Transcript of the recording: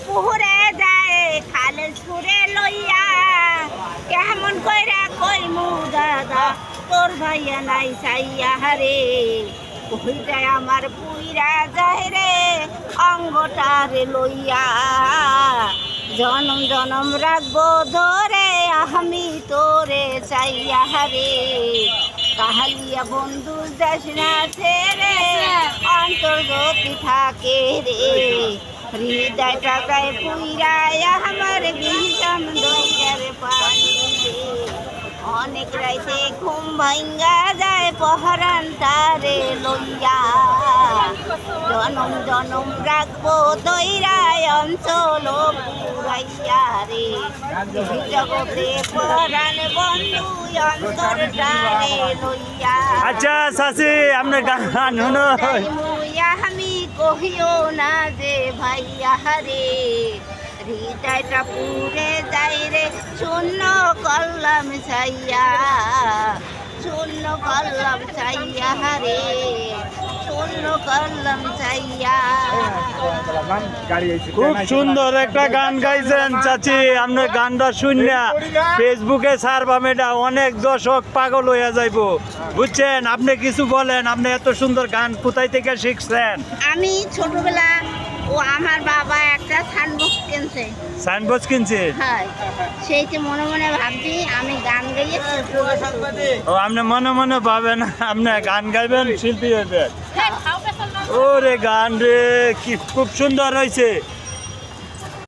পুহুরে যায় খালে ছুড়ে লইয়া কেমন কইরা কইমু দাদা তোর ভাইয়া নাই চাইয়া রে কই যায় আমার পুইরা যায় রে অঙ্গটারে লইয়া জনম জনম রাখবো ধরে আমি তোরে চাইয়া রে কাহালিয়া বন্ধু যাস না ছেড়ে অন্তর্গতি থাকে রে হৃদয়টা গায়ে পুইরায় আমার বিষম দইয়ার পানি রে অনেক রাইতে ঘুম ভাঙ্গা যায় পহরান তারে লইয়া জনম জনম রাখবো দইরায় অঞ্চল পুরাইয়া রে জগতে পরাণ বন্ধু অন্তরটারে লইয়া। আচ্ছা চাচি আপনার গান শুনো আমি কহিও না যে ভাইয়া রে হৃদয়টা পুরে যাই রে শূন্য করলাম চাইয়া শূন্য করলাম চাইয়া রে শূন্য করলাম চাইয়া। খুব সুন্দর একটা গান গাইছেন চাচি আপনার গানটা শুনিয়া ফেসবুকে ছাড়বাম এটা অনেক দর্শক পাগল হইয়া যাইব বুঝছেন। আপনি কিছু বলেন, আপনি এত সুন্দর গান কোথায় থেকে শিখছেন? আমি ছোটবেলা ও আমার বাবা একটা সানবক্স কিনছে। সাইনবোর্ড কিনছে? হ্যাঁ, সেইটা মনে মনে ভাবছি আমি গান গাইয়ে ও আপনি মনে মনে ভাবেন আপনি গান গাইবেন, শিল্পী হইবেন। ওরে গান রে কি খুব সুন্দর হয়েছে।